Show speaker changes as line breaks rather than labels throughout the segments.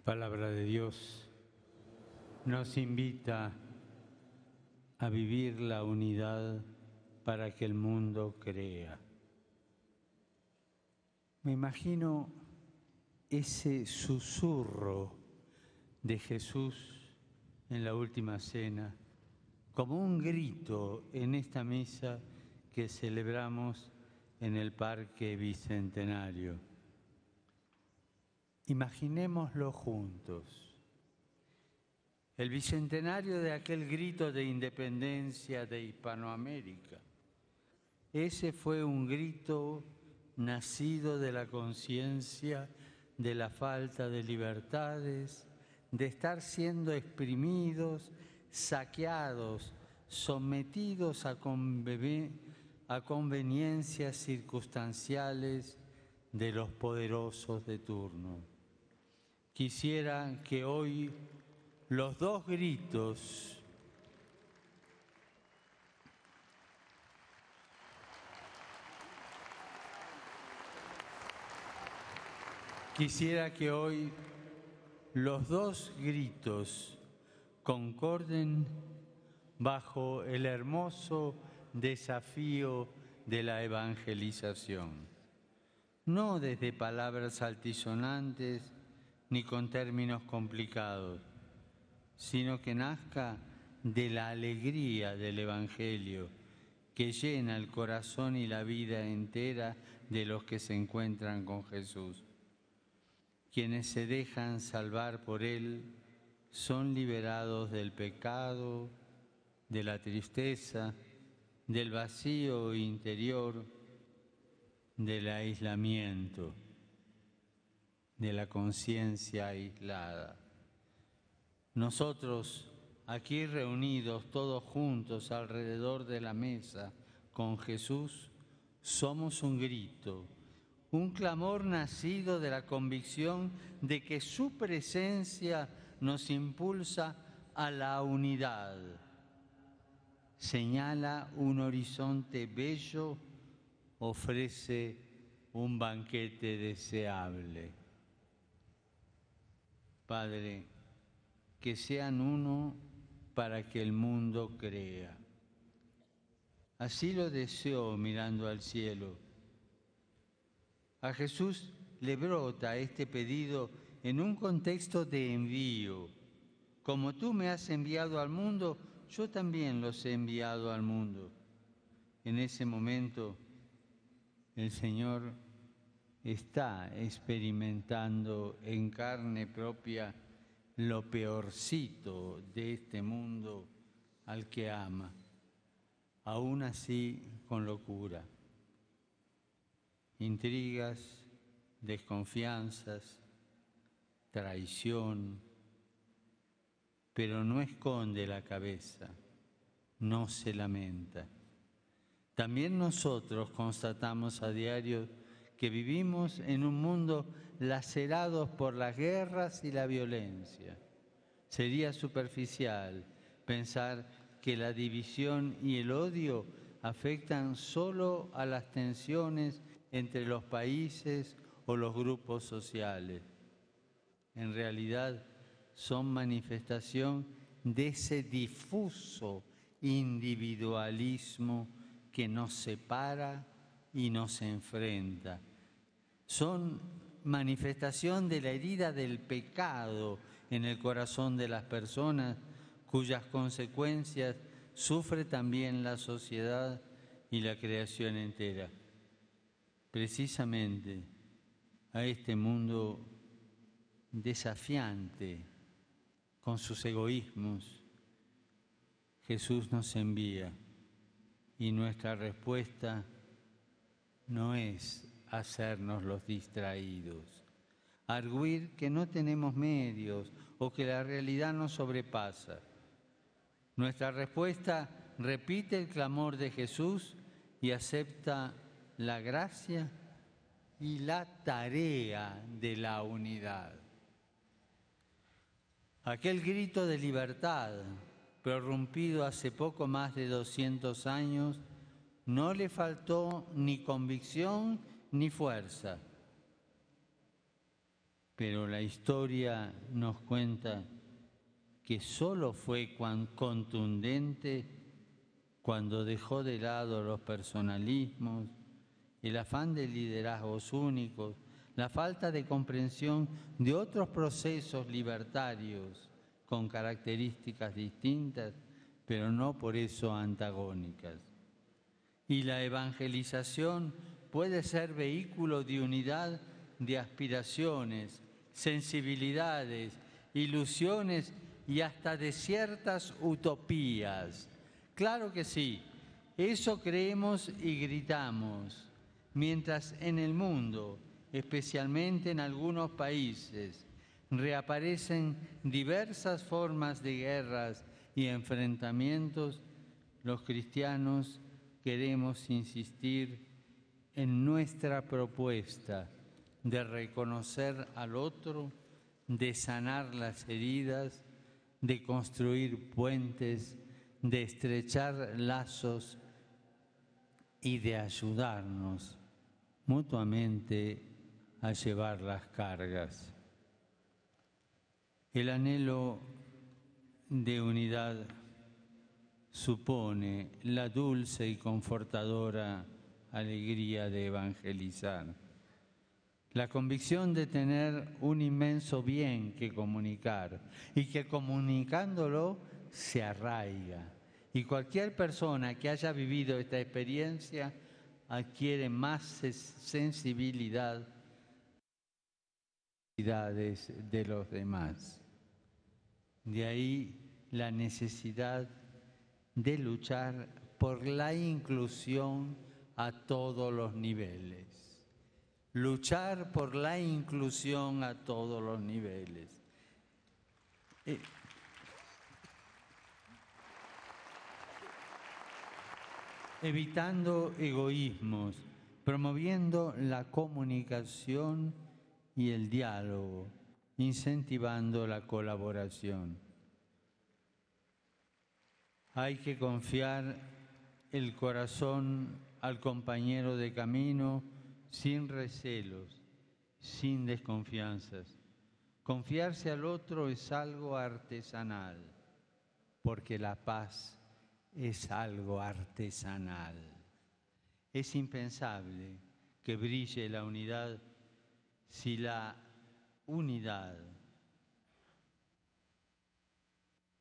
Palabra de Dios nos invita a vivir la unidad para que el mundo crea. Me imagino ese susurro de Jesús en la última cena como un grito en esta misa que celebramos en el Parque Bicentenario. Imaginémoslo juntos. El bicentenario de aquel grito de independencia de Hispanoamérica. Ese fue un grito nacido de la conciencia de la falta de libertades, de estar siendo exprimidos, saqueados, sometidos a conveniencias circunstanciales de los poderosos de turno. Quisiera que hoy los dos gritos concorden bajo el hermoso desafío de la evangelización. No desde palabras altisonantes ni con términos complicados, sino que nazca de la alegría del Evangelio que llena el corazón y la vida entera de los que se encuentran con Jesús. Quienes se dejan salvar por Él son liberados del pecado, de la tristeza, del vacío interior, del aislamiento, de la conciencia aislada. Nosotros, aquí reunidos todos juntos alrededor de la mesa con Jesús, somos un grito, un clamor nacido de la convicción de que su presencia nos impulsa a la unidad. Señala un horizonte bello, ofrece un banquete deseable. Padre, que sean uno para que el mundo crea. Así lo deseo mirando al cielo. A Jesús le brota este pedido en un contexto de envío. Como tú me has enviado al mundo, yo también los he enviado al mundo. En ese momento, el Señor está experimentando en carne propia lo peorcito de este mundo al que ama, aún así con locura. Intrigas, desconfianzas, traición, pero no esconde la cabeza, no se lamenta. También nosotros constatamos a diario que vivimos en un mundo lacerados por las guerras y la violencia. Sería superficial pensar que la división y el odio afectan solo a las tensiones entre los países o los grupos sociales. En realidad, son manifestación de ese difuso individualismo que nos separa y nos enfrenta. Son manifestación de la herida del pecado en el corazón de las personas, cuyas consecuencias sufre también la sociedad y la creación entera. Precisamente a este mundo desafiante con sus egoísmos, Jesús nos envía y nuestra respuesta no es hacernos los distraídos, arguir que no tenemos medios o que la realidad nos sobrepasa. Nuestra respuesta repite el clamor de Jesús y acepta la gracia y la tarea de la unidad. Aquel grito de libertad, prorrumpido hace poco más de 200 años, no le faltó ni convicción ni fuerza. pero la historia nos cuenta que solo fue contundente cuando dejó de lado los personalismos, el afán de liderazgos únicos, la falta de comprensión de otros procesos libertarios con características distintas, pero no por eso antagónicas. Y la evangelización puede ser vehículo de unidad de aspiraciones, sensibilidades, ilusiones y hasta de ciertas utopías. Claro que sí, eso creemos y gritamos, mientras en el mundo, especialmente en algunos países, reaparecen diversas formas de guerras y enfrentamientos, los cristianos queremos insistir en nuestra propuesta de reconocer al otro, de sanar las heridas, de construir puentes, de estrechar lazos y de ayudarnos mutuamente a llevar las cargas. El anhelo de unidad supone la dulce y confortadora alegría de evangelizar, la convicción de tener un inmenso bien que comunicar y que comunicándolo se arraiga. Y cualquier persona que haya vivido esta experiencia adquiere más sensibilidad de los demás. De ahí la necesidad de luchar por la inclusión a todos los niveles. Luchar por la inclusión a todos los niveles. Evitando egoísmos, promoviendo la comunicación y el diálogo, incentivando la colaboración. Hay que confiar el corazón al compañero de camino sin recelos, sin desconfianzas. Confiarse al otro es algo artesanal, porque la paz es algo artesanal. Es impensable que brille la unidad si la unidad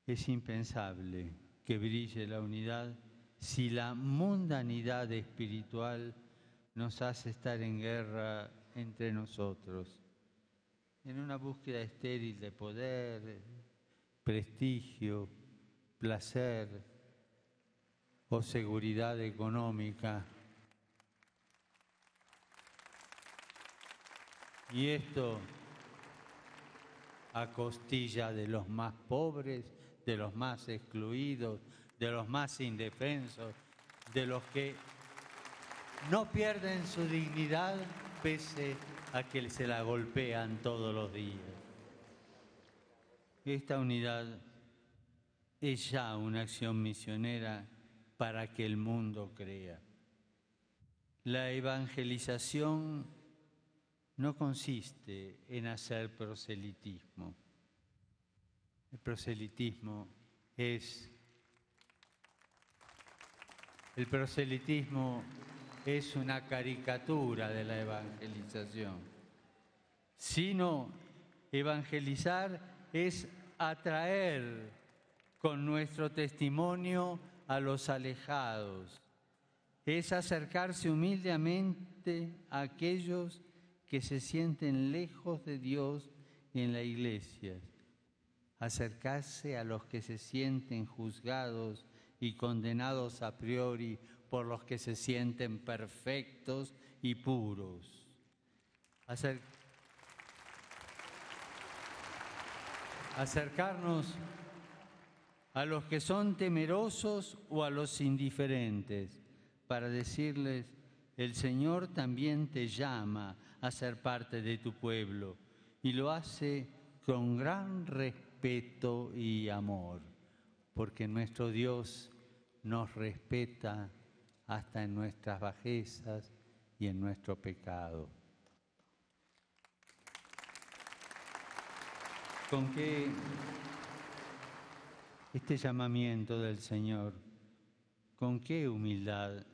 es impensable que brille la unidad si la mundanidad espiritual nos hace estar en guerra entre nosotros, en una búsqueda estéril de poder, prestigio, placer o seguridad económica. Y esto a costilla de los más pobres, de los más excluidos, de los más indefensos, de los que no pierden su dignidad pese a que se la golpean todos los días. Esta unidad es ya una acción misionera para que el mundo crea. La evangelización no consiste en hacer proselitismo. El proselitismo es una caricatura de la evangelización. Sino evangelizar es atraer con nuestro testimonio a los alejados. Es acercarse humildemente a aquellos que se sienten lejos de Dios en la iglesia. Acercarse a los que se sienten juzgados y condenados a priori por los que se sienten perfectos y puros. Acercarnos a los que son temerosos o a los indiferentes, para decirles, el Señor también te llama a ser parte de tu pueblo y lo hace con gran respeto y amor, porque nuestro Dios nos respeta hasta en nuestras bajezas y en nuestro pecado. con qué este llamamiento del Señor, con qué humildad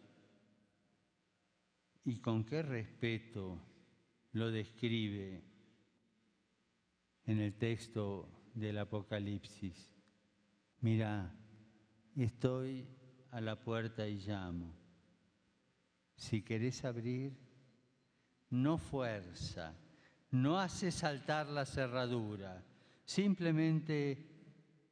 y con qué respeto lo describe en el texto del Apocalipsis. Mira, estoy a la puerta y llamo. Si querés abrir, no fuerza, no hace saltar la cerradura, simplemente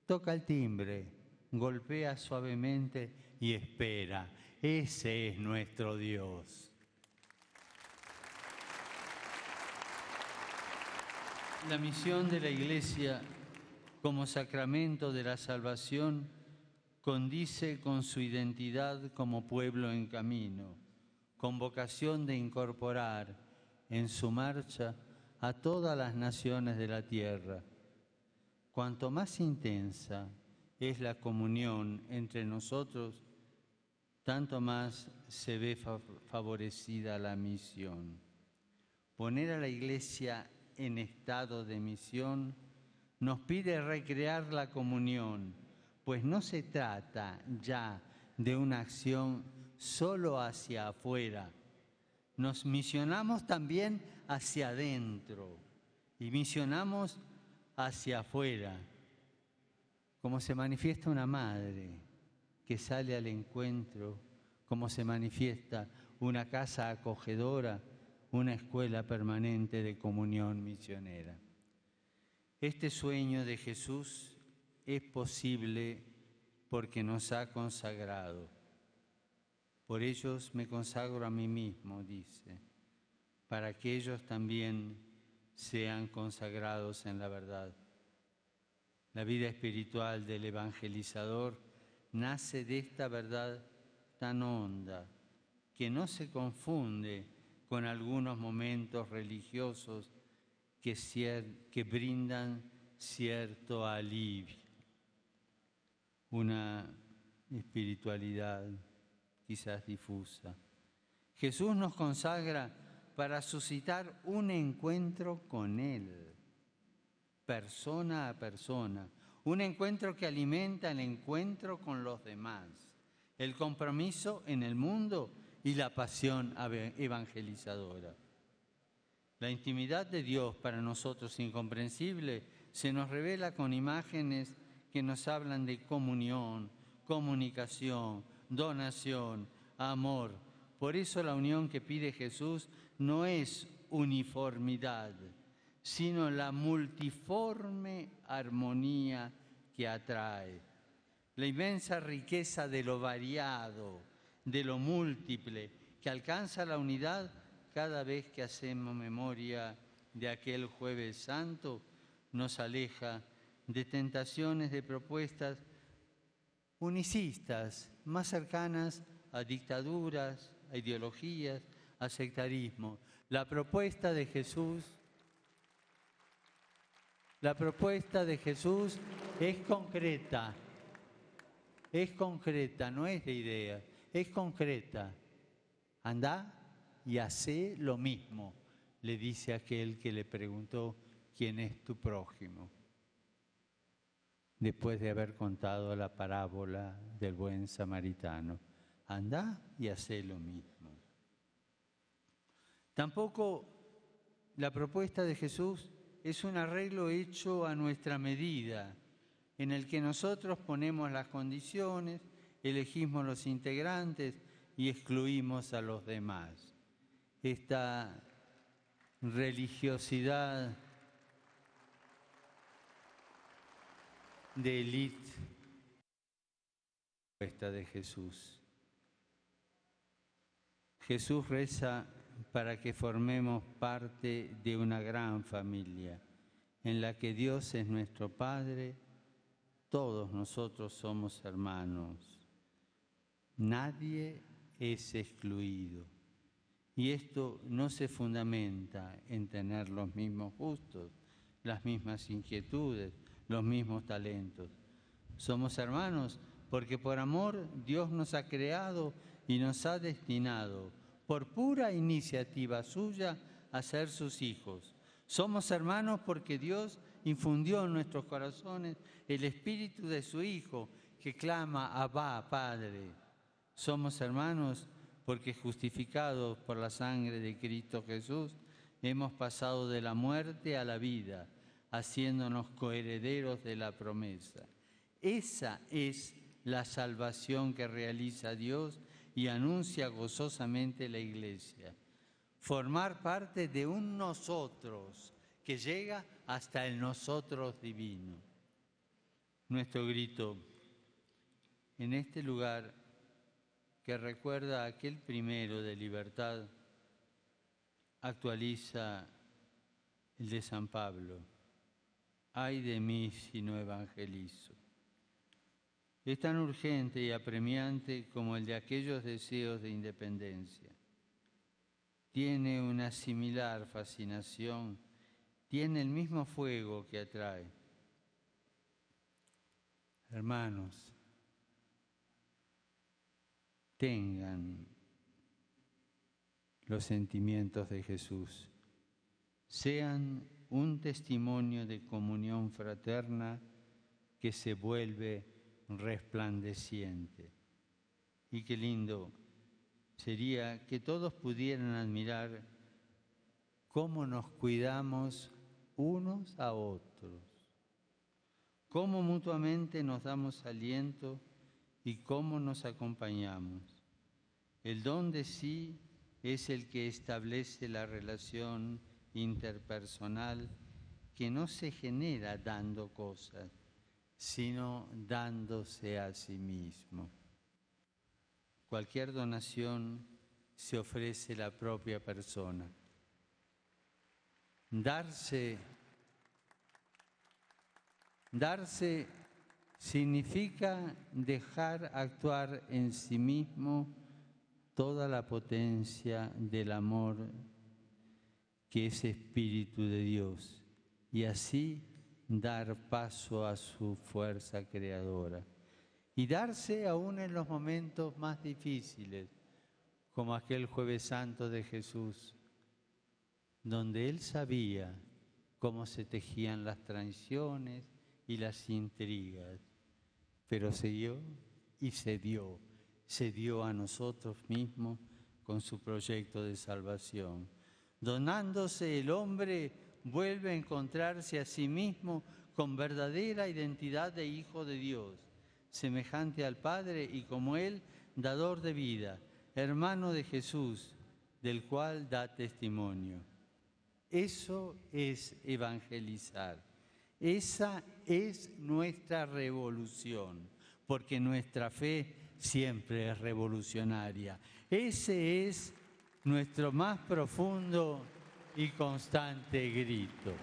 toca el timbre, golpea suavemente y espera. Ese es nuestro Dios. La misión de la Iglesia como sacramento de la salvación condice con su identidad como pueblo en camino, con vocación de incorporar en su marcha a todas las naciones de la tierra. Cuanto más intensa es la comunión entre nosotros, tanto más se ve favorecida la misión. Poner a la Iglesia en estado de misión nos pide recrear la comunión, pues no se trata ya de una acción solo hacia afuera. Nos misionamos también hacia adentro y misionamos hacia afuera, como se manifiesta una madre que sale al encuentro, como se manifiesta una casa acogedora, una escuela permanente de comunión misionera. Este sueño de Jesús es posible porque nos ha consagrado. Por ellos me consagro a mí mismo, dice, para que ellos también sean consagrados en la verdad. La vida espiritual del evangelizador nace de esta verdad tan honda que no se confunde con algunos momentos religiosos que brindan cierto alivio, una espiritualidad quizás difusa. Jesús nos consagra para suscitar un encuentro con Él, persona a persona, un encuentro que alimenta el encuentro con los demás, el compromiso en el mundo y la pasión evangelizadora. La intimidad de Dios, para nosotros incomprensible, se nos revela con imágenes que nos hablan de comunión, comunicación, donación, amor. Por eso la unión que pide Jesús no es uniformidad, sino la multiforme armonía que atrae. La inmensa riqueza de lo variado, de lo múltiple, que alcanza la unidad cada vez que hacemos memoria de aquel Jueves Santo, nos aleja de tentaciones, de propuestas unicistas, más cercanas a dictaduras, a ideologías, a sectarismo. La propuesta de Jesús es concreta, no es de idea, es concreta. Andá y hacé lo mismo, le dice aquel que le preguntó quién es tu prójimo, después de haber contado la parábola del buen samaritano. Andá y hacé lo mismo. Tampoco la propuesta de Jesús es un arreglo hecho a nuestra medida, en el que nosotros ponemos las condiciones, elegimos los integrantes y excluimos a los demás. Esta religiosidad de élite, esta de Jesús. Jesús reza para que formemos parte de una gran familia, en la que Dios es nuestro Padre, todos nosotros somos hermanos, nadie es excluido. Y esto no se fundamenta en tener los mismos gustos, las mismas inquietudes, los mismos talentos. Somos hermanos porque por amor Dios nos ha creado y nos ha destinado, por pura iniciativa suya, a ser sus hijos. Somos hermanos porque Dios infundió en nuestros corazones el Espíritu de su Hijo, que clama: Abba, Padre. Somos hermanos porque, justificados por la sangre de Cristo Jesús, hemos pasado de la muerte a la vida, haciéndonos coherederos de la promesa. Esa es la salvación que realiza Dios y anuncia gozosamente la Iglesia. Formar parte de un nosotros que llega hasta el nosotros divino. Nuestro grito en este lugar, que recuerda aquel primero de libertad, actualiza el de San Pablo: ay de mí si no evangelizo. Es tan urgente y apremiante como el de aquellos deseos de independencia. Tiene una similar fascinación, tiene el mismo fuego que atrae. Hermanos, tengan los sentimientos de Jesús, sean un testimonio de comunión fraterna que se vuelve resplandeciente. Y qué lindo sería que todos pudieran admirar cómo nos cuidamos unos a otros, cómo mutuamente nos damos aliento y cómo nos acompañamos. El don de sí es el que establece la relación interpersonal que no se genera dando cosas, sino dándose a sí mismo. Cualquier donación se ofrece la propia persona. Darse significa dejar actuar en sí mismo toda la potencia del amor que es Espíritu de Dios, y así dar paso a su fuerza creadora. Y darse aún en los momentos más difíciles, como aquel Jueves Santo de Jesús, donde Él sabía cómo se tejían las traiciones y las intrigas, pero se dio y se dio a nosotros mismos con su proyecto de salvación. Donándose, el hombre vuelve a encontrarse a sí mismo con verdadera identidad de hijo de Dios, semejante al Padre y como Él, dador de vida, hermano de Jesús, del cual da testimonio. Eso es evangelizar. Esa es nuestra revolución, porque nuestra fe siempre es revolucionaria. Ese es nuestro más profundo y constante grito.